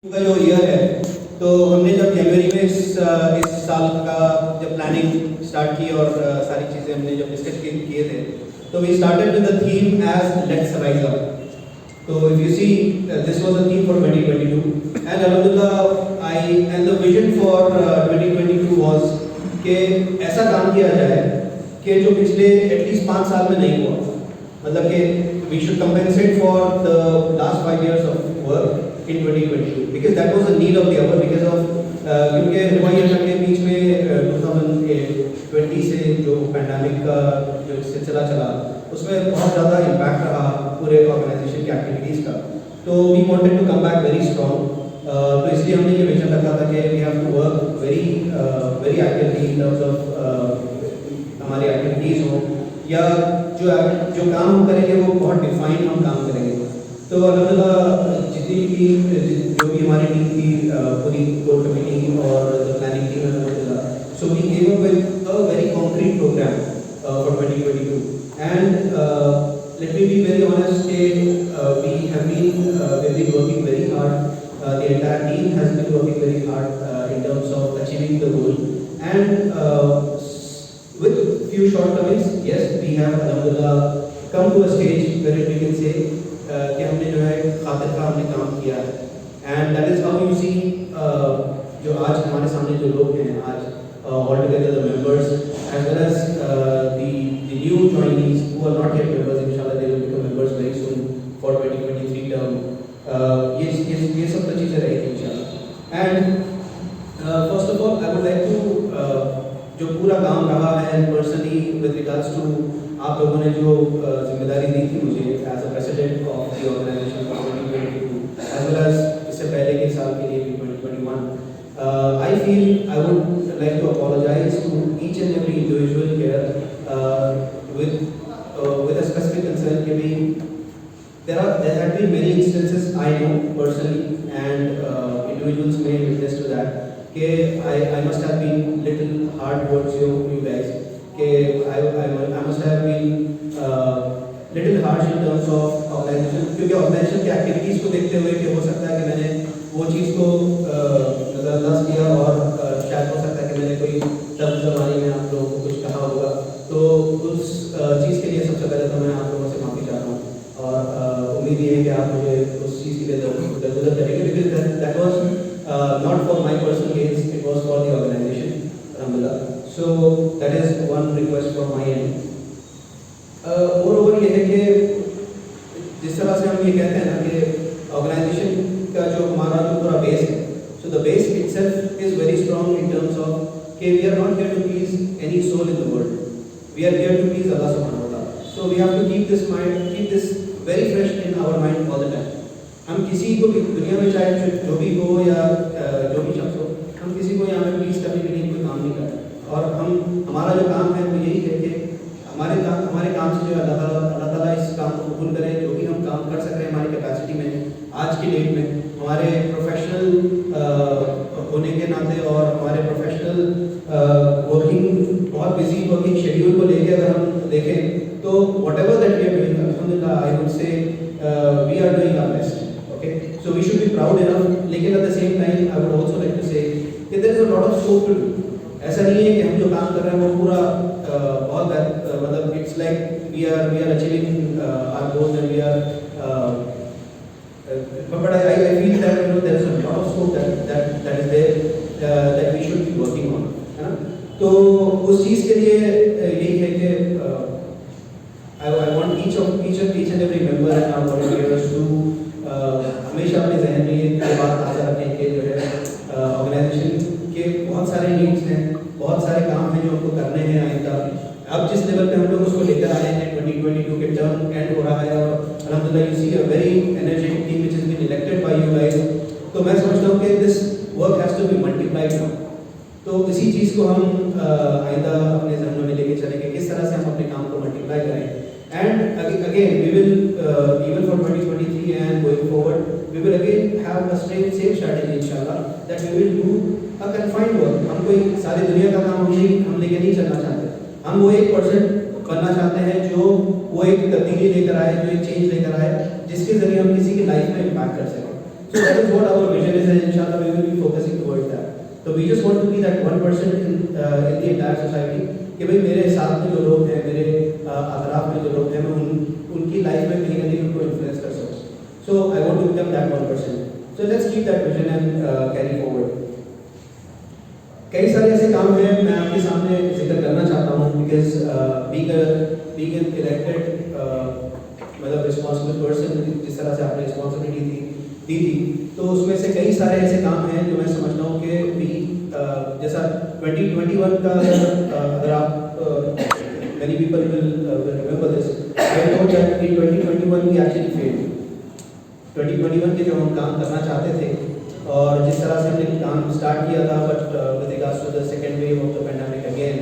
का जो ईयर है, तो हमने जब जनवरी में इस साल का जब प्लानिंग स्टार्ट की और सारी चीज़ें हमने जब डिस्कस किए थे, तो we started with the theme as let's rise up. So if you see, this was the theme for 2022, and Alhamdulillah, and the vision for 2022 was कि ऐसा काम किया जाए कि जो पिछले एटलीस्ट 5 साल में नहीं हुआ, मतलब कि we should compensate for the last 5 years of work in 2022 because that was a need of the hour because of क्योंकि हुआ ये था कि बीच में 2020 से जो पैंडेमिक का जो सिलसिला चला उसमें बहुत ज़्यादा इम्पैक्ट रहा पूरे ऑर्गेनाइजेशन की एक्टिविटीज़ का. तो we wanted to come back very strong. तो इसलिए हमने ये विजन रखा था कि we have to work very actively in terms of हमारी एक्टिविटीज़ हो या जो काम हम करेंगे वो बहुत डिफाइंड हम काम करेंगे. तो अल्हम्दुलिल्लाह जितनी भी जो भी हमारी टीम की पूरी कोर कमेटी और प्लानिंग टीम है अल्हम्दुलिल्लाह, so we came up with a very concrete programme for 2022. And let me be very honest, we have been working very hard. The entire team has been working very hard in terms of achieving the goal. And with few shortcomings, yes, we have alhamdulillah come to a stage where we can say कि हमने जो है खातिर का हमने काम किया है. And that is how you see जो आज हमारे सामने जो लोग हैं आज all together the members as well as the new joinees who are not yet members, inshallah they will become members very soon for 2023 term. ये सब तो चीज़ें रहेगी इंशाल्लाह. And first of all I would like to जो पूरा काम रहा है personally with regards to आप लोगों ने जो जिम्मेदारी दी थी मुझे as a president of the organization for 2022 as well as इससे पहले के साल के लिए भी 2021. I feel I would like to apologize to each and every individual here with a specific concern कि भी there have been many instances I know personally and individuals may witness to that कि I must have been little hard towards you guys कि I must have been little harsh in terms of organization क्योंकि organization की activities को देखते हुए कि हो सकता है कि मैंने वो चीज़ को नज़रअंदाज किया और शायद हो सकता है कि मैंने कोई शब्द ज़बानी में आप लोगों को कुछ कहा होगा. तो उस चीज़ के लिए सबसे पहले तो मैं आप लोगों से माफ़ी चाहता हूँ और उम्मीद ये है कि आप मुझे उस चीज़ के लिए दरगुजर करेंगे because that was not for my personal gains, it was for the organization alhamdulillah. So that is one request from my end. Moreover ये है कि जिस तरह से हम ये कहते हैं ना कि ऑर्गेनाइजेशन का जो हमारा जो पूरा बेस है, so the base itself is very strong in terms of कि we are not here to please any soul in the world. We are here to please Allah subhanahu wa ta'ala. So we have to keep this very fresh in our mind all the time. हम किसी को भी दुनिया में चाहे जो भी हो या जो भी शख्स हो, हम किसी को यहाँ पे प्लीज करने के लिए कोई काम नहीं करते. और हमारा जो काम है वो यही है कि हमारे काम से जो अल्लाह ताला इस काम को कबूल करे. जो भी हम काम कर सक रहे हैं हमारी कैपेसिटी में आज की डेट में हमारे प्रोफेशनल होने के नाते और हमारे प्रोफेशनल बहुत बिजी वर्किंग शेड्यूल को लेके अगर हम देखें तो whatever that we are doing अल्हम्दुलिल्लाह I would say we are doing our best. Okay, so we should be proud enough. लेकिन at the same time I would also like to say कि there is a lot of scope to do. ऐसा नहीं है कि हम जो काम कर रहे हैं वो पूरा बहुत मतलब it's like we are achieving our goals and we are but I feel that there is a lot of scope that is there that we should be working on. है ना? तो उस चीज़ के लिए यही है कि I want each and every member and our volunteers to हमेशा अपने जहन में ये बात ताज़ा रखें कि जो है ऑर्गेनाइजेशन के बहुत सारे नीड्स हैं, बहुत सारे काम हैं जो हमको करने हैं आइंदा. अब जिस लेवल पे हम लोग उसको लेकर आए हैं 2022 के टर्म एंड हो रहा है और alhamdulillah you see a very energetic team which has been elected by you guys. तो मैं समझता हूँ कि this work has to be multiplied now. तो इसी चीज़ को हम आइंदा अपने जहनों में लेके चलेंगे किस तरह से हम अपने काम को मल्टीप्लाई करें. And again we will even for 2023 and going forward we will again have a same strategy inshallah that we will do a confined work. हम कोई सारी दुनिया का काम हम लेके नहीं चलना चाहते. हम वो 1% बनना चाहते हैं जो वो एक तब्दीली लेकर आए, जो एक चेंज लेकर आए जिसके जरिए हम किसी की लाइफ में इम्पैक्ट कर सकें. So that is what our vision is, and inshallah we will be focusing towards that. So we just want to be that 1% in the entire society कि भाई मेरे साथ में जो लोग हैं, मेरे अतराफ में जो लोग हैं, मैं उनकी लाइफ में कहीं ना कहीं उनको इन्फ्लुएंस कर सकूँ. So I want to become that 1%. So let's keep that vision and carry forward. कई सारे ऐसे काम हैं मैं आपके सामने जिक्र करना चाहता हूँ because being an elected मतलब रिस्पॉन्सिबल पर्सन, जिस तरह से आपने रिस्पॉन्सिबिलिटी दी थी, तो उसमें से कई सारे ऐसे काम हैं जो मैं समझता हूँ कि भी जैसा 2021 का अगर आप many people will remember this. I know that in 2021 we actually failed. 2021 के जो हम काम करना चाहते थे और जिस तरह से हमने काम स्टार्ट किया था, but with regards to the second wave of the pandemic again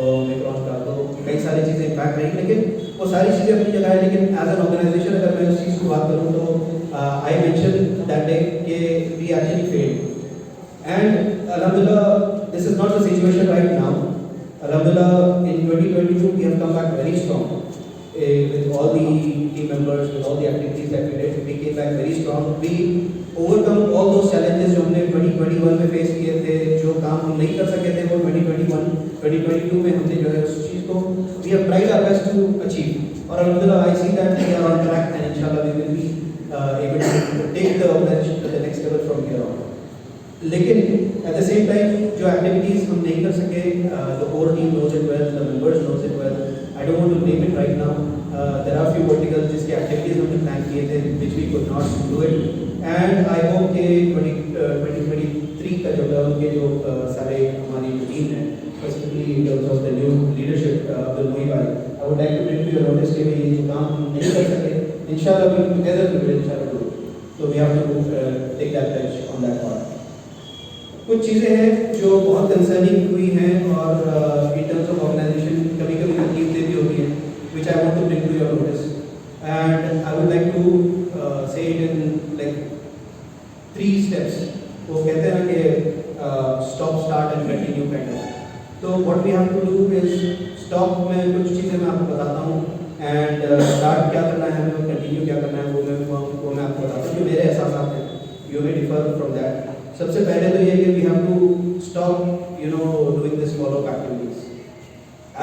Omicron का, तो कई सारी चीज़ें इम्पैक्ट रही, लेकिन वो सारी चीज़ें अपनी जगह है. लेकिन एज एन ऑर्गेनाइजेशन अगर मैं उस चीज़ की बात करूँ तो आई मेंशन दैट डे कि वी एक्चुअली फेल्ड एंड अल्हम्दुलिल्लाह this is not the situation right now. Alhamdulillah, in 2022 we have come back very strong with all the team members, with all the activities that we did. We came back very strong. We overcome all those challenges जो हमने 2021 में face किए थे, जो काम हम नहीं कर सके थे वो 2022 में हमने जो है उस चीज़ को we have tried our best to achieve. और Alhamdulillah, I see that we are on track and inshallah we will be able to take the organization to the next level from here on. लेकिन at the same time जो activities हम नहीं कर सके, the core team knows it well, the members knows it well. I don't want to name it right now. There are few verticals जिसके activities हमने plan किए थे which we could not do it, and I hope कि 2023 का जो है उनके जो सारे हमारी टीम है, specifically in terms of the new leadership Abdul Mohib भाई, I would like to bring to your notice कि ये जो काम हम नहीं कर सके, इंशाल्लाह वी टुगेदर वी विल इंशाल्लाह do. So we have to take that pledge on that part. कुछ चीज़ें हैं जो बहुत कंसर्निंग हुई हैं और इन टर्म्स ऑफ ऑर्गेनाइजेशन कभी कभी तकलीफदेह भी होती हैं, which I want to bring to your notice, and I would like to say it in like 3 steps. वो कहते हैं ना कि stop, start and continue kind of. तो what we have to do is stop में कुछ चीज़ें मैं आपको बताता हूँ, एंड स्टार्ट क्या करना है हमें, कंटिन्यू क्या करना है वो मैं आपको बताता हूँ. जो मेरे एहसास हैं you may differ from that. सबसे पहले तो ये कि we have to stop doing this follow up activities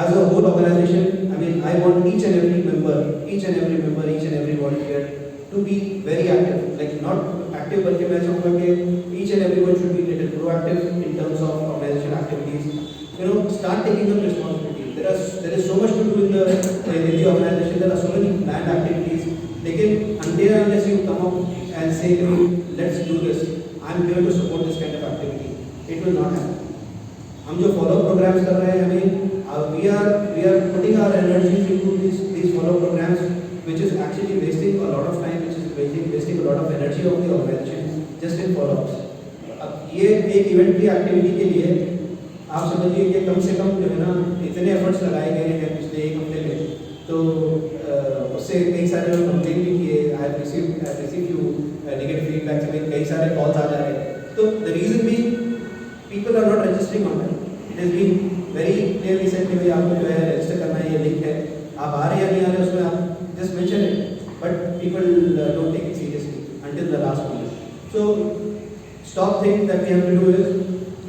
as a whole organisation. I mean I want each and every member, each and every volunteer to be very active, like not active बल्कि मैं चाहूँगा कि each and everyone should be little proactive in terms of organisation activities. Start taking the responsibility. There is so much to do in the organisation, there are so many planned activities, लेकिन until unless you come up and say let's do this, I'm here to support this kind of activity, it will not happen. हम जो follow programs कर रहे हैं, हमें we are putting our energies into these follow programs, which is actually wasting a lot of time, which is wasting a lot of energy of the organization just in follow-ups. अब ये एक event की activity के लिए आप समझिए कि कम से कम जो है ना इतने एफर्ट्स लगाए गए हैं पिछले 1 हफ्ते में, तो उससे कई सारे लोग कंप्लेन भी किए. I receive you negative feedback से कई सारे कॉल्स आ जा रहे हैं. तो द रीजन भी people are not registering on that. It is been very clearly said कि भाई आपको जो है रजिस्टर करना है, ये लिंक है, आप आ रहे हैं या नहीं आ रहे उसमें आप just mention it, but people don't take it seriously until the last moment. So stop thing that we have to do is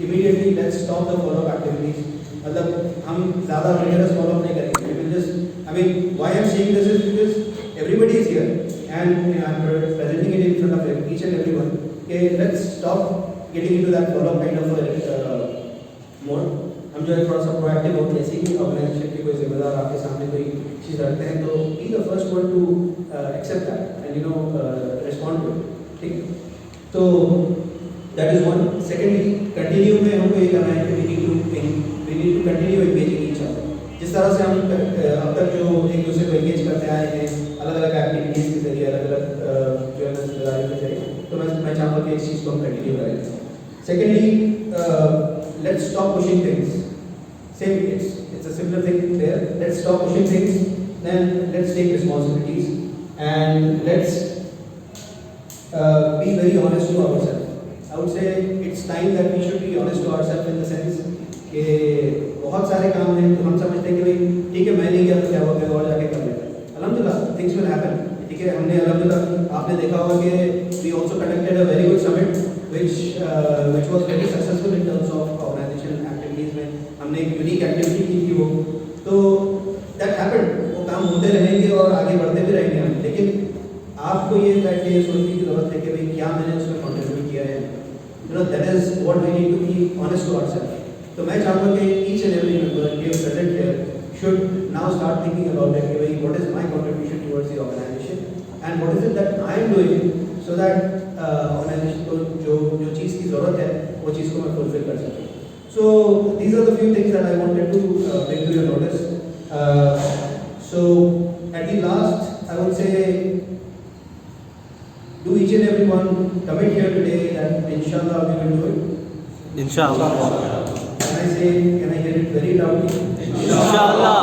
immediately let's stop the follow up activities. मतलब हम ज़्यादा रिगरस फॉलो अप नहीं करेंगे. We will just, I mean, why I'm saying this is because everybody is here and I'm presenting it in front of each and everyone. Okay, let's stop getting into that follow-up kind of mode. हम जो है थोड़ा सा proactive हो, जैसे कि organisation के कोई जिम्मेदार आपके सामने कोई चीज़ रखते हैं तो be the first one to accept that and respond to it. ठीक, तो that is one. Secondly continue में हमको ये करना है कि we need to continue engaging each other. जिस तरह से हम अब तक जो एक दूसरे को एंगेज करते आए हैं अलग अलग एक्टिविटीज़ के जरिए, अलग अलग जो है ना जिम्मेदारी के जरिए, तो मैं चाहूँगा कि इस चीज़ को हम कंटिन्यू करें. Secondly, let's stop pushing things. Same it's a similar thing there. Let's stop pushing things, then let's take responsibilities and let's be very honest to ourselves. I would say it's time that we should be honest to ourselves in the sense कि बहुत सारे काम हैं तो हम समझते हैं कि भाई ठीक है मैं नहीं किया तो क्या हो गया और जाके कर लेते हैं. अल्हम्दुलिल्लाह थिंग्स विल हैपन. ठीक है, हमने अलहमदुलिल्लाह आपने देखा होगा कि we also conducted a very good summit which was very successful in terms of organization activities में हमने एक यूनिक एक्टिविटी की थी वो, तो that happened, वो काम होते रहेंगे और आगे बढ़ते भी रहेंगे हम, लेकिन आपको ये बैठ के सोचने की जरूरत है कि भाई क्या मैंने उसमें कंट्रीब्यूट किया है, you know that is what we need to be honest to ourselves. तो मैं चाहूँगा कि each and every member here present here should now start thinking about it, कि भाई what is my contribution towards the organization and what is it that I am doing so that organization को जो चीज़ की ज़रूरत है वो चीज़ को मैं fulfill कर सकूँ। So these are the few things that I wanted to bring to your notice. So at the last I would say, do each and every one commit here today that inshallah we will do it? Inshallah. Can I hear it very loudly? Inshallah.